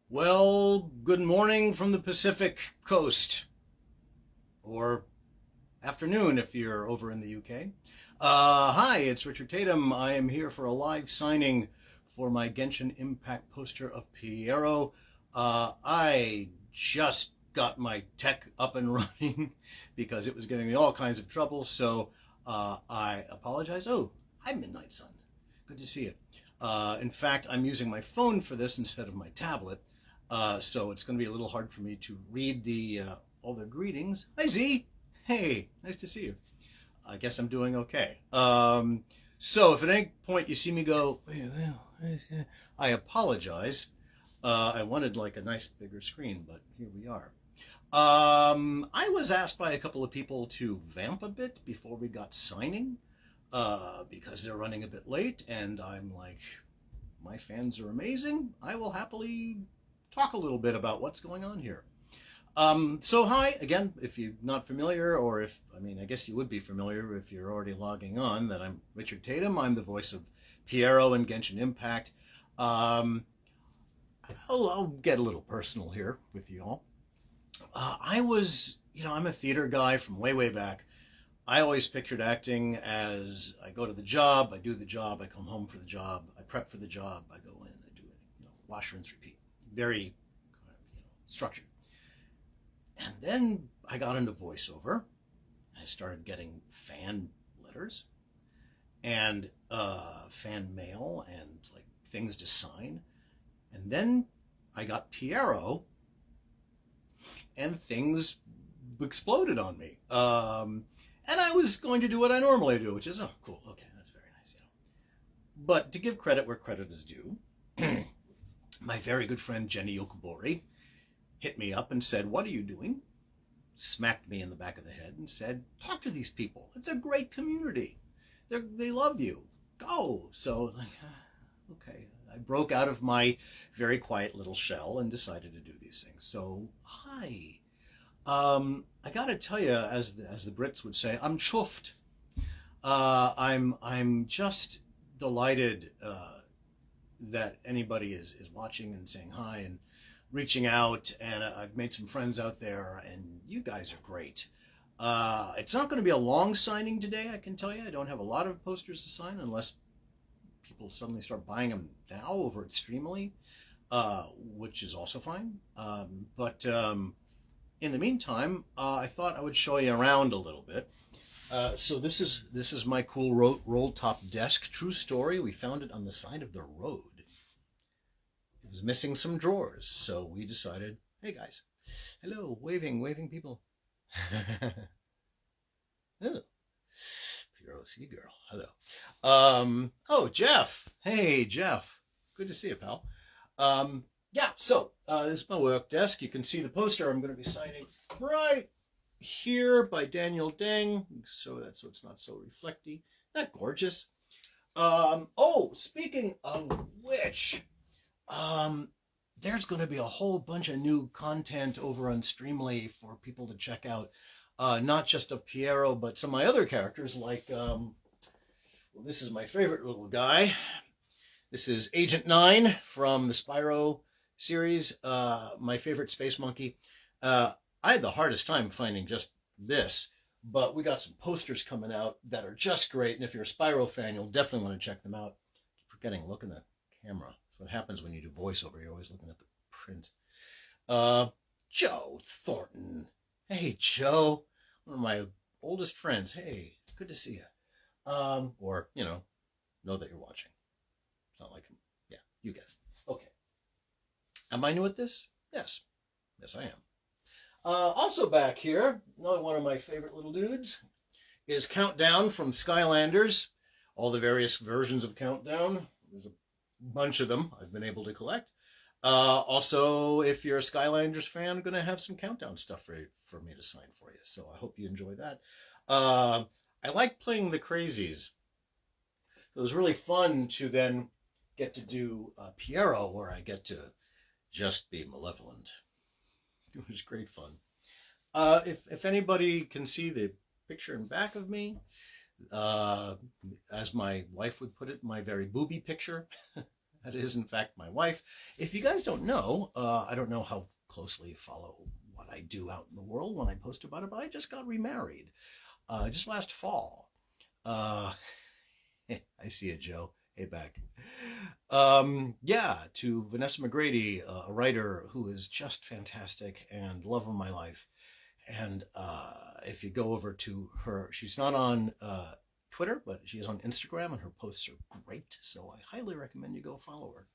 Well, good morning from the Pacific Coast, or afternoon if you're over in the UK. Hi, it's Richard Tatum. I am here for a live signing for my Genshin Impact poster of Pierro. I just got my tech up and running because it was getting me all kinds of trouble, so I apologize. Oh, hi, Midnight Sun. Good to see you. In fact, I'm using my phone for this instead of my tablet. So it's going to be a little hard for me to read the all the greetings. Hi Z, hey, nice to see you. I guess I'm doing okay. So if at any point you see me go, I apologize. I wanted like a nice bigger screen, but here we are. I was asked by a couple of people to vamp a bit before we got signing because they're running a bit late, and I'm like, my fans are amazing. I will happily talk a little bit about what's going on here. So hi, again, if you're not familiar, or if, I guess you would be familiar if you're already logging on, that I'm Richard Tatum. I'm the voice of Pierro in Genshin Impact. I'll get a little personal here with you all. I'm a theater guy from way, way back. I always pictured acting as I go to the job, I do the job, I come home for the job, I prep for the job, I go in, I do it, wash, rinse, repeat. Very structured. And then I got into voiceover. I started getting fan letters and fan mail and like things to sign. And then I got Pierro and things exploded on me. And I was going to do what I normally do, which is, oh, cool, okay, that's very nice. But to give credit where credit is due, my very good friend Jenny Yokobori hit me up and said, "What are you doing?" Smacked me in the back of the head and said, "Talk to these people. It's a great community. They love you. Go." So, okay. I broke out of my very quiet little shell and decided to do these things. So, hi. I gotta tell you, as the Brits would say, I'm chuffed. I'm just delighted that anybody is watching and saying hi and reaching out, and I've made some friends out there, and you guys are great. It's not going to be a long signing today, I can tell you. I don't have a lot of posters to sign unless people suddenly start buying them now over at Streamily, which is also fine. But in the meantime, I thought I would show you around a little bit. So this is my cool roll top desk. True story. We found it on the side of the road. It was missing some drawers, so we decided, hey guys, hello, waving people. Oh, Pierro the girl, hello. Oh, Jeff, hey Jeff, good to see you, pal. Yeah, so this is my work desk. You can see the poster I'm going to be signing right here by Daniel Deng, so it's not so reflecty. Not gorgeous. Oh, speaking of which, there's going to be a whole bunch of new content over on Streamily for people to check out. Not just of Pierro, but some of my other characters, like, well, this is my favorite little guy. This is Agent 9 from the Spyro series, my favorite space monkey. I had the hardest time finding just this, but we got some posters coming out that are just great, and if you're a Spyro fan, you'll definitely want to check them out. I keep forgetting, look in the camera. That's what happens when you do voiceover. You're always looking at the print. Joe Thornton. Hey, Joe. One of my oldest friends. Hey, good to see you. Or, know that you're watching. It's not like, yeah, you get it. Okay. Am I new at this? Yes. Yes, I am. Also back here, another one of my favorite little dudes is Countdown from Skylanders. All the various versions of Countdown. There's a bunch of them I've been able to collect. Also, if you're a Skylanders fan, I'm going to have some Countdown stuff for me to sign for you. So I hope you enjoy that. I like playing the crazies. It was really fun to then get to do Pierro, where I get to just be malevolent. It was great fun. If anybody can see the picture in back of me, as my wife would put it, my very booby picture. That is, in fact, my wife. If you guys don't know, I don't know how closely you follow what I do out in the world when I post about it, but I just got remarried just last fall. I see it, Joe. Hey, back. Yeah, to Vanessa McGrady, a writer who is just fantastic and love of my life. And if you go over to her, she's not on Twitter, but she is on Instagram, and her posts are great. So I highly recommend you go follow her.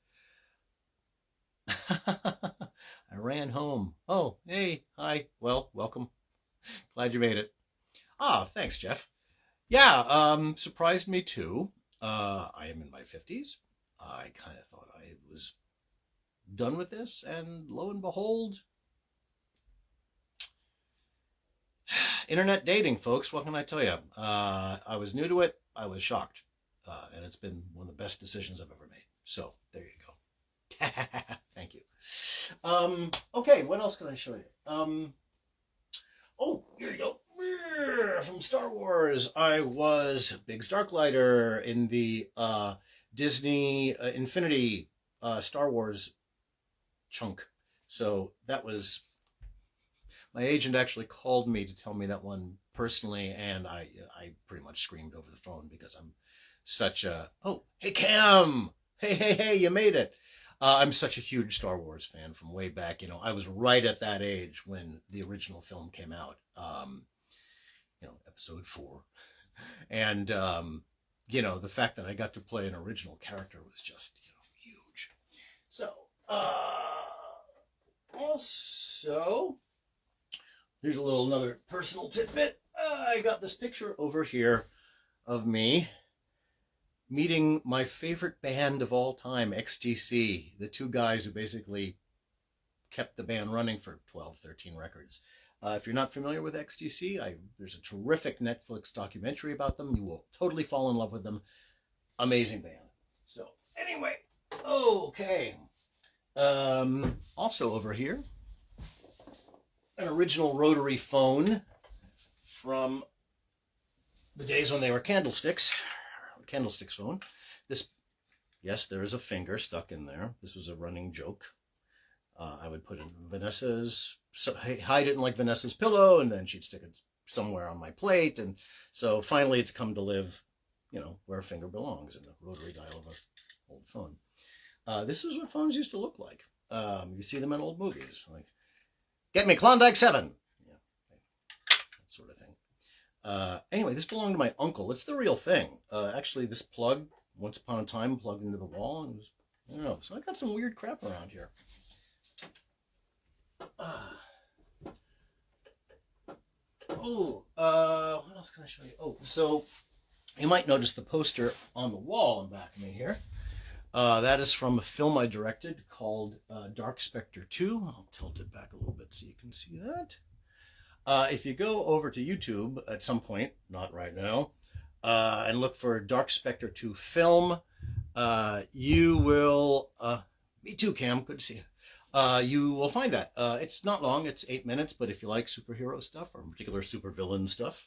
I ran home. Oh, hey, hi. Well, welcome. Glad you made it. Ah, thanks, Jeff. Yeah, surprised me too. I am in my 50s. I kind of thought I was done with this, and lo and behold, internet dating, folks. What can I tell you? I was new to it. I was shocked. And it's been one of the best decisions I've ever made. So there you go. Thank you. Okay, what else can I show you? Oh, here you go. From Star Wars. I was Biggs Darklighter in the Disney Infinity Star Wars chunk. So that was... My agent actually called me to tell me that one personally, and I pretty much screamed over the phone because I'm such a... Oh, hey, Cam! Hey, you made it! I'm such a huge Star Wars fan from way back. You know, I was right at that age when the original film came out. You know, episode 4. And, you know, the fact that I got to play an original character was just, you know, huge. So, also... Here's a little another personal tidbit. I got this picture over here of me meeting my favorite band of all time, XTC, the two guys who basically kept the band running for 12, 13 records. If you're not familiar with XTC, there's a terrific Netflix documentary about them. You will totally fall in love with them. Amazing band. So anyway, okay. Also over here, an original rotary phone from the days when they were candlesticks phone. This, yes, there is a finger stuck in there. This was a running joke. I would put in Vanessa's, hide it in like Vanessa's pillow, and then she'd stick it somewhere on my plate. And so finally it's come to live, you know, where a finger belongs, in the rotary dial of an old phone. This is what phones used to look like. You see them in old movies, like, get me Klondike 7. Yeah, that sort of thing. Anyway, this belonged to my uncle. It's the real thing. Actually, this plug, once upon a time, plugged into the wall. And it was, I don't know. So I got some weird crap around here. What else can I show you? Oh, so you might notice the poster on the wall in back of me here. That is from a film I directed called Dark Spectre 2. I'll tilt it back a little bit so you can see that. If you go over to YouTube at some point, not right now, and look for Dark Spectre 2 film, you will... me too, Cam. Good to see you. You will find that. It's not long. It's 8 minutes, but if you like superhero stuff, or in particular supervillain stuff,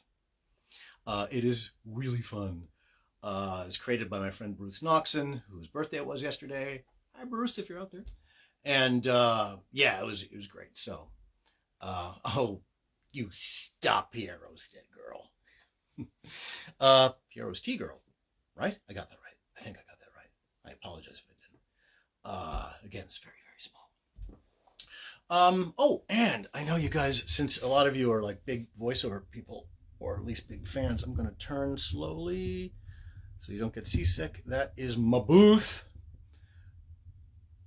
it is really fun. It's created by my friend Bruce Noxon, whose birthday it was yesterday. Hi, Bruce, if you're out there. And yeah, it was great. So, oh, you stop, Pierro's dead girl. Pierro's T-girl, right? I got that right. I think I got that right. I apologize if I didn't. Again, it's very, very small. Oh, and I know you guys, since a lot of you are like big voiceover people, or at least big fans, I'm going to turn slowly so you don't get seasick. That is my booth.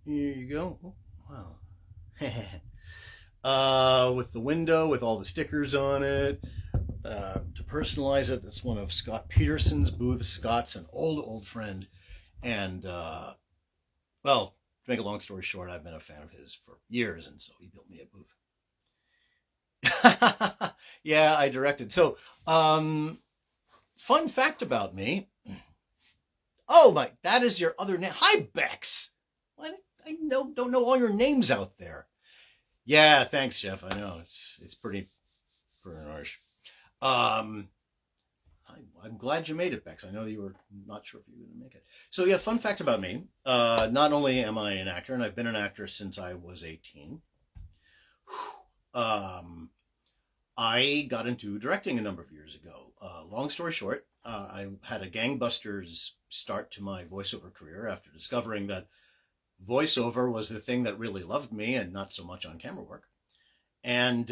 Here you go. Oh, wow. With the window, with all the stickers on it. To personalize it, that's one of Scott Peterson's booths. Scott's an old friend. And, well, to make a long story short, I've been a fan of his for years, and so he built me a booth. Yeah, I directed. So, fun fact about me. Oh my, that is your other name. Hi, Bex. I don't know all your names out there. Yeah, thanks, Jeff. I know it's pretty harsh. Hi, I'm glad you made it, Bex. I know you were not sure if you were going to make it. So yeah, fun fact about me. Not only am I an actor, and I've been an actor since I was 18, I got into directing a number of years ago. Long story short, I had a gangbusters start to my voiceover career after discovering that voiceover was the thing that really loved me and not so much on camera work. And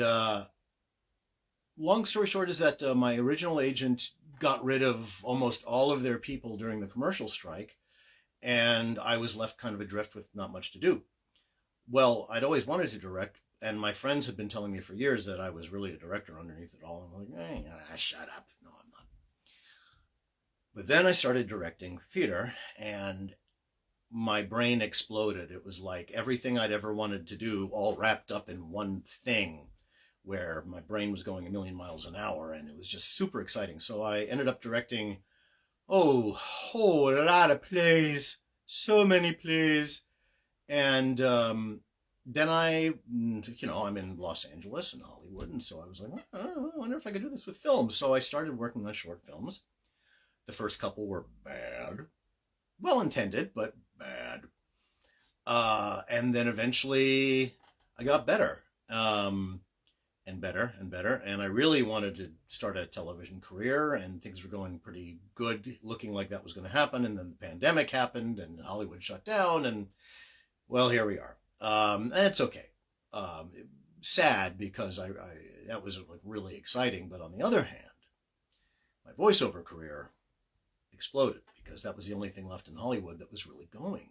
long story short is that my original agent got rid of almost all of their people during the commercial strike, and I was left kind of adrift with not much to do. Well, I'd always wanted to direct, and my friends had been telling me for years that I was really a director underneath it all. I'm like, shut up. No, I'm not. But then I started directing theater, and my brain exploded. It was like everything I'd ever wanted to do all wrapped up in one thing, where my brain was going a million miles an hour, and it was just super exciting. So I ended up directing, a lot of plays, so many plays. And then I'm in Los Angeles and Hollywood, and so I was like, I wonder if I could do this with films. So I started working on short films. The first couple were bad. Well-intended, but bad. And then eventually I got better. And better and better. And I really wanted to start a television career, and things were going pretty good, looking like that was going to happen. And then the pandemic happened and Hollywood shut down, and well, here we are. And it's okay. Sad because I that was like really exciting. But on the other hand, my voiceover career exploded because that was the only thing left in Hollywood that was really going.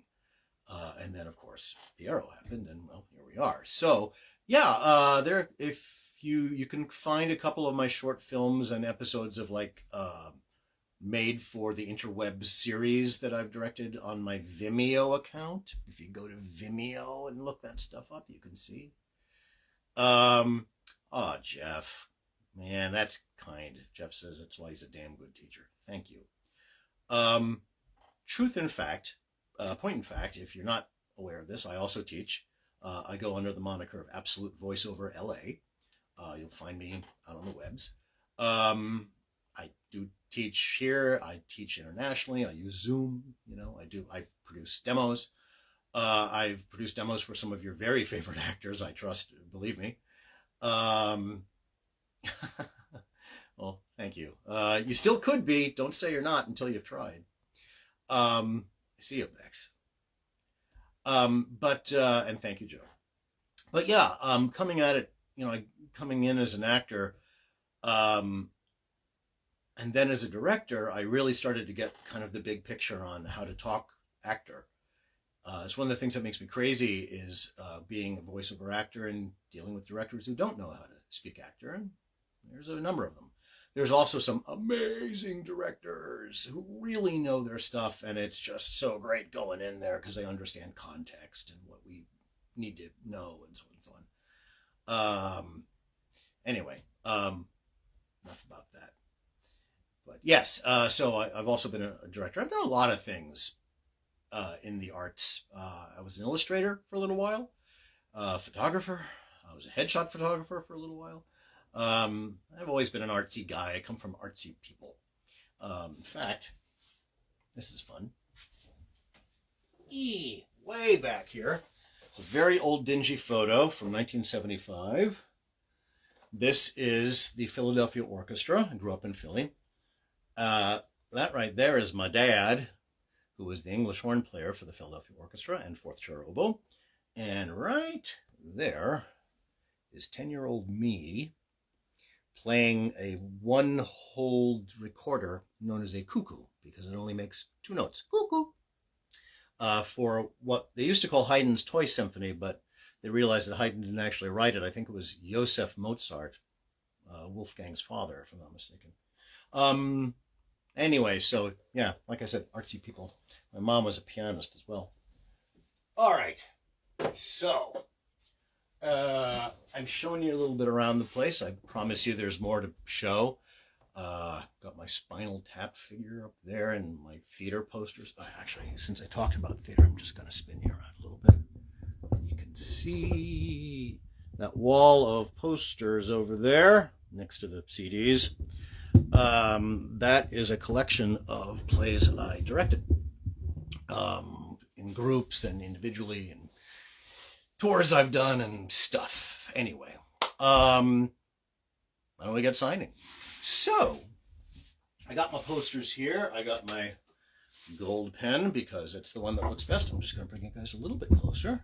And then of course Pierro happened, and well, here we are. So yeah, if you can find a couple of my short films and episodes of like made for the interwebs series that I've directed on my Vimeo account. If you go to Vimeo and look that stuff up, you can see. Jeff, man, that's kind. Jeff says that's why he's a damn good teacher. Thank you. Point in fact, if you're not aware of this, I also teach. I go under the moniker of Absolute Voiceover LA. You'll find me out on the webs. I do teach here. I teach internationally. I use Zoom. I produce demos. I've produced demos for some of your very favorite actors. I trust, believe me. Well, thank you. You still could be. Don't say you're not until you've tried. See you, Bex. And thank you, Joe. But yeah, coming at it, coming in as an actor, and then as a director, I really started to get kind of the big picture on how to talk actor. It's one of the things that makes me crazy is being a voiceover actor and dealing with directors who don't know how to speak actor, and there's a number of them. There's also some amazing directors who really know their stuff, and it's just so great going in there because they understand context and what we need to know and so on and so on. Anyway, enough about that. But yes, so I've also been a director. I've done a lot of things in the arts. I was an illustrator for a little while, photographer. I was a headshot photographer for a little while. I've always been an artsy guy. I come from artsy people. In fact, this is fun. Way back here. It's a very old dingy photo from 1975. This is the Philadelphia Orchestra. I grew up in Philly. That right there is my dad, who was the English horn player for the Philadelphia Orchestra and fourth chair oboe. And right there is 10-year-old me playing a one-hold recorder known as a cuckoo, because it only makes two notes, cuckoo, for what they used to call Haydn's Toy Symphony, but they realized that Haydn didn't actually write it. I think it was Joseph Mozart, Wolfgang's father, if I'm not mistaken. Anyway, so yeah, like I said, artsy people. My mom was a pianist as well. All right, so I'm showing you a little bit around the place. I promise you there's more to show. Got my Spinal Tap figure up there and my theater posters. Actually, since I talked about theater, I'm just going to spin you around a little bit. You can see that wall of posters over there next to the CDs. That is a collection of plays I directed in groups and individually, and tours I've done and stuff. Anyway, why don't we get signing? So, I got my posters here. I got my gold pen because it's the one that looks best. I'm just going to bring you guys a little bit closer.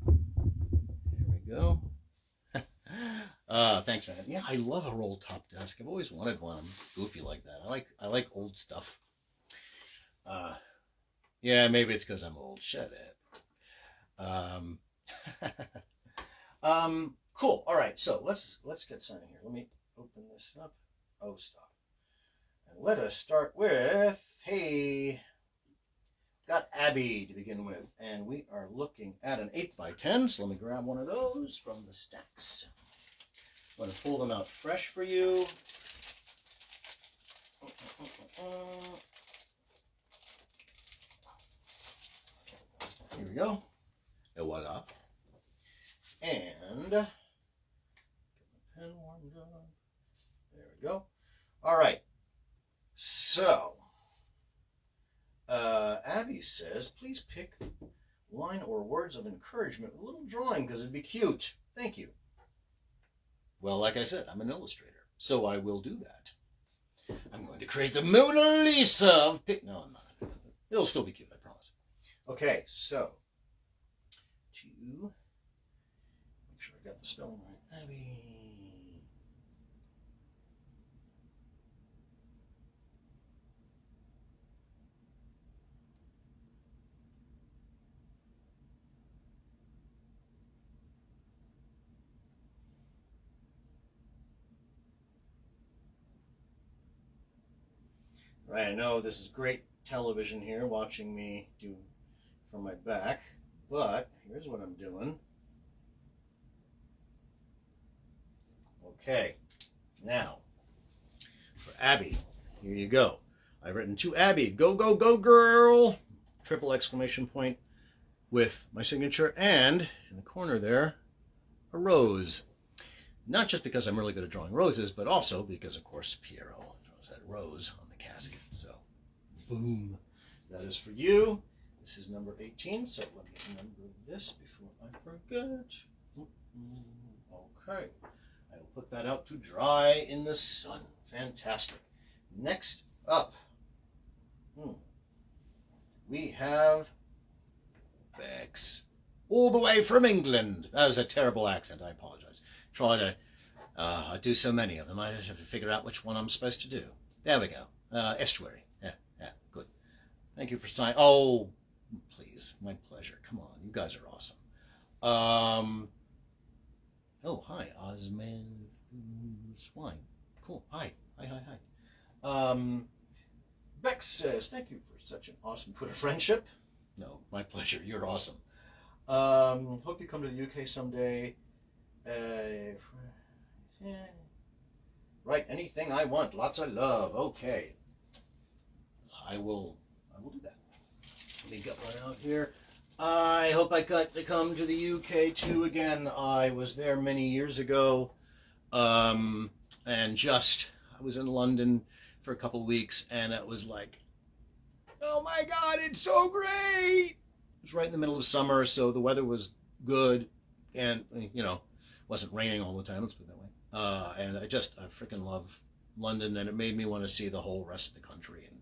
Here we go. Thanks, man. Yeah, I love a roll top desk. I've always wanted one. I'm goofy like that. I like old stuff. Yeah, maybe it's because I'm old. Shut up. Cool. All right. So let's get signing here. Let me open this up. Oh, stop. And let us start with, hey, got Abby to begin with, and we are looking at an 8x10. So let me grab one of those from the stacks. I'm going to pull them out fresh for you. Here we go. Et voila. And get my pen warmed up. There we go. All right. So, Abby says, please pick line or words of encouragement with a little drawing because it'd be cute. Thank you. Well, like I said, I'm an illustrator, so I will do that. I'm going to create the Mona Lisa of pick. No, I'm not. It'll still be cute, I promise. Okay, so to make sure I got the spelling right. Abby. Right, I know this is great television here, watching me do from my back, but here's what I'm doing. Okay, now, for Abby, here you go. I've written to Abby, go, go, go, girl! Triple exclamation point with my signature, and in the corner there, a rose. Not just because I'm really good at drawing roses, but also because, of course, Pierro throws that rose on the casket. So, boom. That is for you. This is number 18, so let me number this before I forget. Okay. I will put that out to dry in the sun. Fantastic. Next up, we have Bex. All the way from England. That was a terrible accent. I apologize. Try to do so many of them. I just have to figure out which one I'm supposed to do. There we go. Estuary. Yeah, good. Thank you for signing. Oh, please. My pleasure. Come on. You guys are awesome. Oh, hi. Osman Swine. Cool. Hi. Bex says, thank you for such an awesome Twitter friendship. No, my pleasure. You're awesome. Hope you come to the UK someday. Write anything I want. Lots of love. Okay. I will do that. Let me get one out here. I hope I got to come to the UK too again. I was there many years ago. And I was in London for a couple of weeks, and it was like, oh my God, it's so great. It was right in the middle of summer, so the weather was good, and, wasn't raining all the time, let's put it that way. And I freaking love London, and it made me want to see the whole rest of the country. And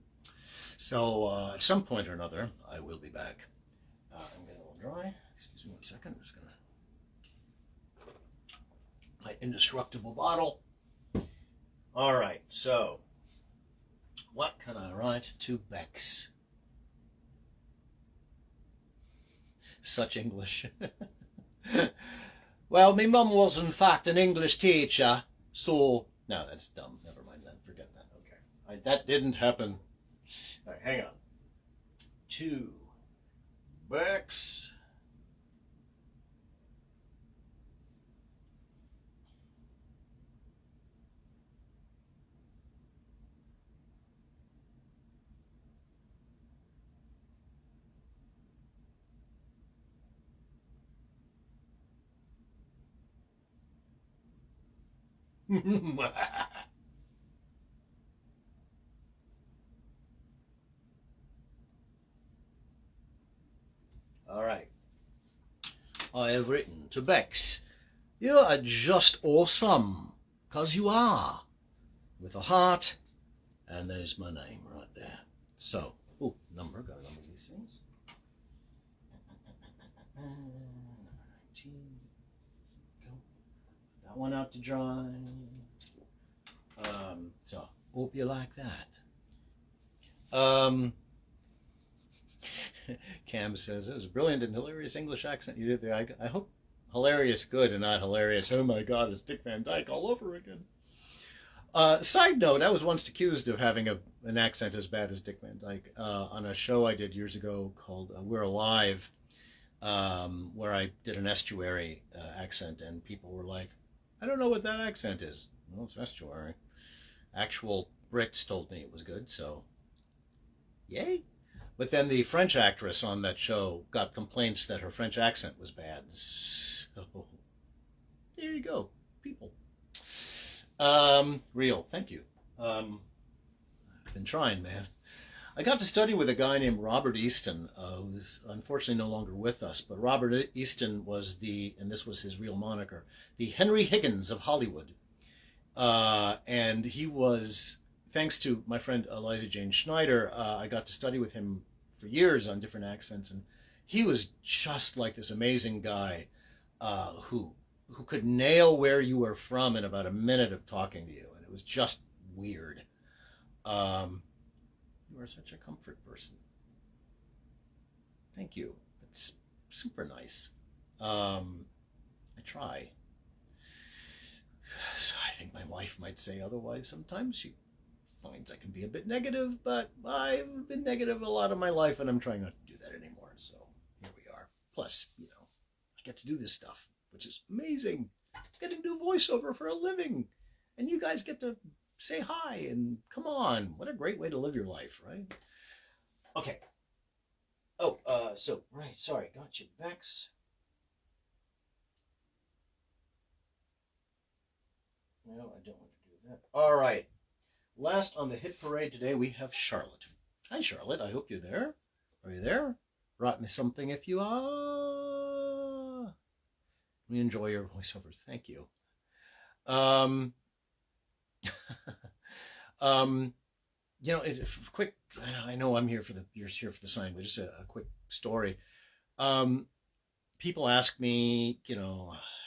so at some point or another, I will be back. I'm getting a little dry. Excuse me 1 second. I'm just going to... My indestructible bottle. All right, so what can I write to Bex? Such English. Well, my mum was in fact an English teacher, so... No, that's dumb. Never mind that. Forget that. Okay. That didn't happen. All right, hang on. To Bex. I have written to Bex, "You are just awesome, 'cause you are," with a heart, and there's my name right there. So, gotta number these things. Number 19. Go. Put that one out to dry. So, hope you like that. Cam says, it was a brilliant and hilarious English accent you did there. I hope hilarious good and not hilarious, oh my god, it's Dick Van Dyke all over again. Side note, I was once accused of having an accent as bad as Dick Van Dyke on a show I did years ago called We're Alive, where I did an estuary accent, and people were like, I don't know what that accent is. Well, it's estuary. Actual Brits told me it was good, so yay. But then the French actress on that show got complaints that her French accent was bad. So there you go, people. Real, thank you. I've been trying, man. I got to study with a guy named Robert Easton, who's unfortunately no longer with us, but Robert Easton was and this was his real moniker, the Henry Higgins of Hollywood. And he was, thanks to my friend Eliza Jane Schneider, I got to study with him for years on different accents, and he was just like this amazing guy who could nail where you were from in about a minute of talking to you, and it was just weird. You are such a comfort person. Thank you. It's super nice. I try. So I think my wife might say otherwise sometimes. She finds I can be a bit negative, but I've been negative a lot of my life, and I'm trying not to do that anymore. So here we are. Plus, I get to do this stuff, which is amazing. I get to do voiceover for a living, and you guys get to say hi and come on. What a great way to live your life, right? Okay. Right, sorry, got you, Bex. No, I don't want to do that. All right. Last on the hit parade today, we have Charlotte. Hi, Charlotte. I hope you're there. Are you there? Write me something if you are. We enjoy your voiceovers. Thank you. It's quick. I know you're here for the sign, but just a quick story. People ask me,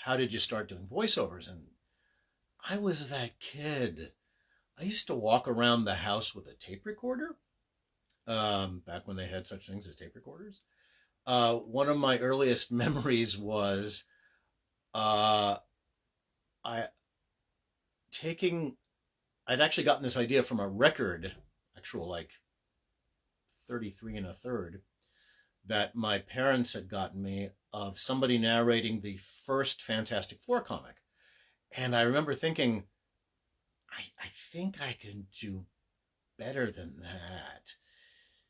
how did you start doing voiceovers? And I was that kid. I used to walk around the house with a tape recorder, back when they had such things as tape recorders. One of my earliest memories was I'd actually gotten this idea from a record, actual like 33 1/3, that my parents had gotten me of somebody narrating the first Fantastic Four comic. And I remember thinking, I think I can do better than that.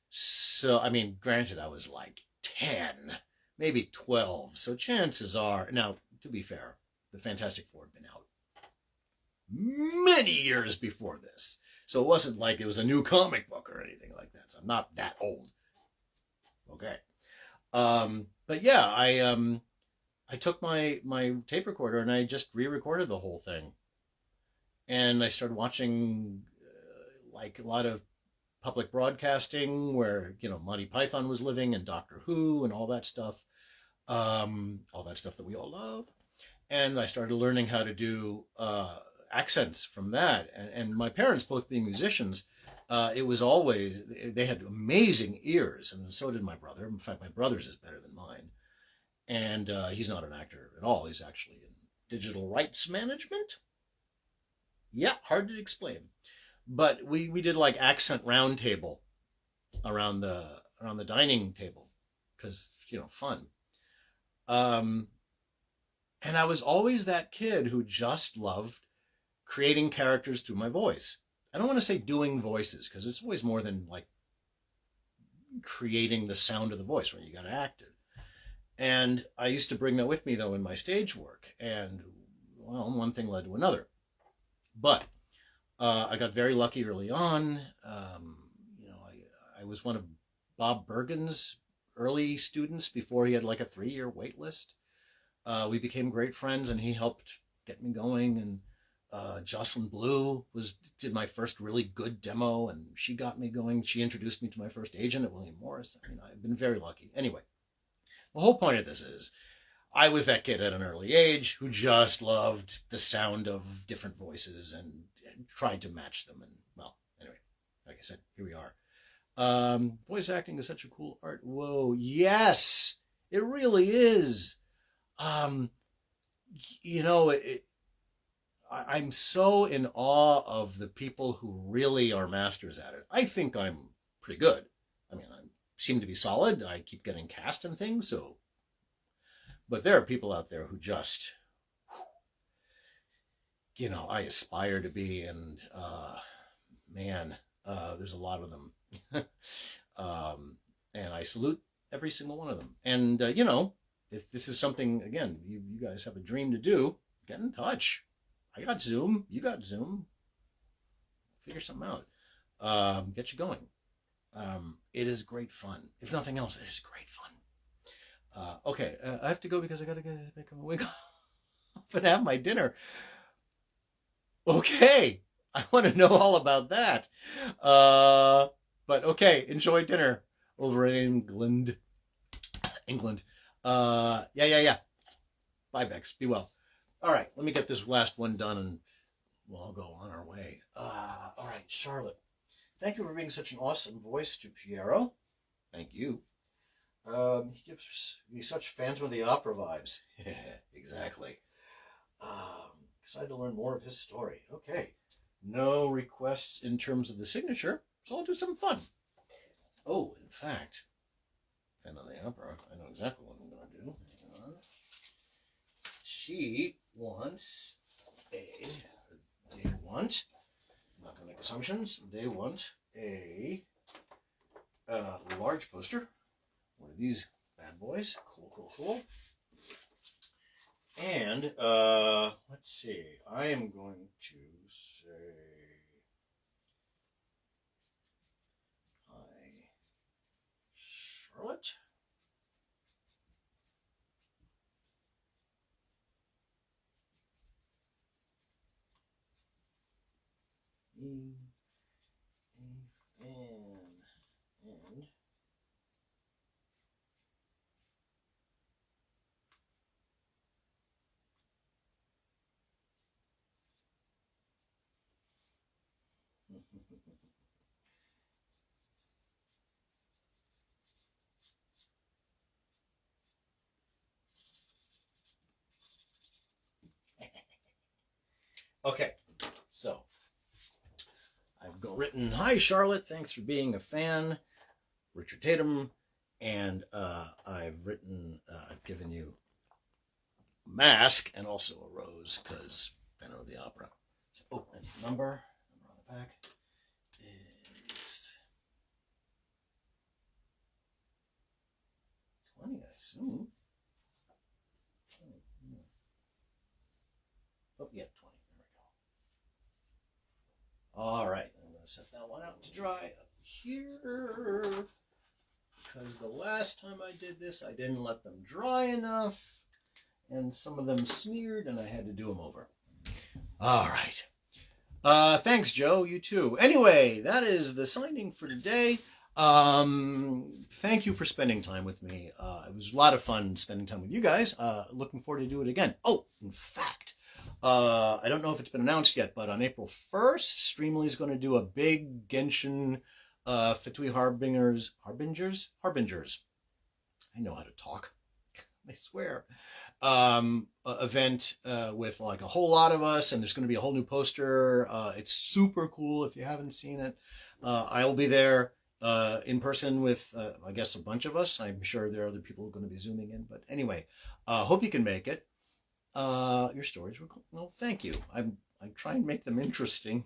So, granted, I was like 10, maybe 12. So chances are, now, to be fair, the Fantastic Four had been out many years before this. So it wasn't like it was a new comic book or anything like that. So I'm not that old. Okay. But yeah, I took my tape recorder and I just re-recorded the whole thing. And I started watching like a lot of public broadcasting where, Monty Python was living and Doctor Who and all that stuff that we all love. And I started learning how to do accents from that. And my parents, both being musicians, it was always, they had amazing ears, and so did my brother. In fact, my brother's is better than mine. And he's not an actor at all. He's actually in digital rights management. Yeah, hard to explain. But we did like accent roundtable around the dining table because, fun. And I was always that kid who just loved creating characters through my voice. I don't want to say doing voices because it's always more than like creating the sound of the voice, right? You got to act it. And I used to bring that with me though in my stage work, and well, one thing led to another. But I got very lucky early on. I was one of Bob Bergen's early students before he had like a 3-year wait list. We became great friends, and he helped get me going. And Jocelyn Blue did my first really good demo, and she got me going. She introduced me to my first agent at William Morris. I mean, I've been very lucky. Anyway, the whole point of this is I was that kid at an early age who just loved the sound of different voices and tried to match them. And well, anyway, like I said, here we are. Voice acting is such a cool art. Whoa, yes, it really is. You know, I'm so in awe of the people who really are masters at it. I think I'm pretty good. I mean, I seem to be solid. I keep getting cast and things, so. But there are people out there who just, you know, I aspire to be, and man, there's a lot of them. And I salute every single one of them. And, you know, if this is something, again, you guys have a dream to do, get in touch. I got Zoom. You got Zoom. Figure something out. Get you going. It is great fun. If nothing else, it is great fun. Okay, I have to go because I got to make a wake up and have my dinner. Okay, I want to know all about that. But okay, enjoy dinner over in England. Yeah. Bye, Bex. Be well. All right, let me get this last one done and we'll all go on our way. All right, Charlotte. Thank you for being such an awesome voice to Pierro. Thank you. He gives me such Phantom of the Opera vibes. Exactly. Excited to learn more of his story. Okay. No requests in terms of the signature, so I'll do something fun. Oh, in fact, Phantom of the Opera, I know exactly what I'm going to do. Hang on. They want, I'm not going to make assumptions, they want a large poster. One of these bad boys. Cool. And, let's see, I am going to say, hi, Charlotte. And okay, so I've written, hi Charlotte, thanks for being a fan, Richard Tatum, and I've given you a mask and also a rose because Phantom of the Opera. So, oh, and the number on the back is 20, I assume. Oh, yeah, 20. There we go. All right, I'm going to set that one out to dry up here because the last time I did this, I didn't let them dry enough, and some of them smeared, and I had to do them over. All right. Thanks, Joe. You too. Anyway, that is the signing for today. Thank you for spending time with me. It was a lot of fun spending time with you guys. Looking forward to do it again. Oh, in fact, I don't know if it's been announced yet, but on April 1st, Streamily is going to do a big Genshin Fatui Harbingers. I know how to talk. I swear. Event with like a whole lot of us, and there's going to be a whole new poster. It's super cool if you haven't seen it. I'll be there in person with, I guess, a bunch of us. I'm sure there are other people who are going to be zooming in, but anyway, hope you can make it. Your stories were cool. Well, thank you. I try and make them interesting.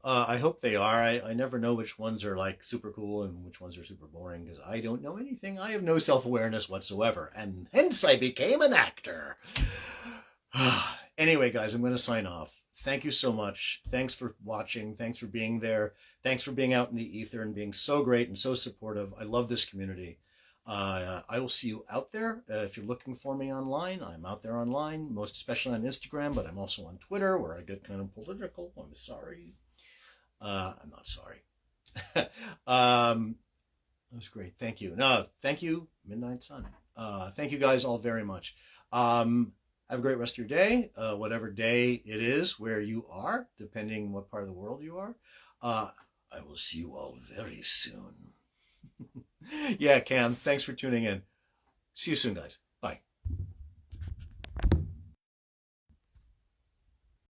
I hope they are. I never know which ones are like super cool and which ones are super boring because I don't know anything. I have no self-awareness whatsoever, and hence I became an actor. Anyway, guys, I'm going to sign off. Thank you so much. Thanks for watching. Thanks for being there. Thanks for being out in the ether and being so great and so supportive. I love this community. I will see you out there. If you're looking for me online, I'm out there online, most especially on Instagram, but I'm also on Twitter where I get kind of political. I'm sorry. I'm not sorry. That was great. Thank you. No, thank you, Midnight Sun. Thank you guys all very much. Have a great rest of your day, whatever day it is where you are, depending what part of the world you are. I will see you all very soon. Yeah, Cam, thanks for tuning in. See you soon, guys. Bye.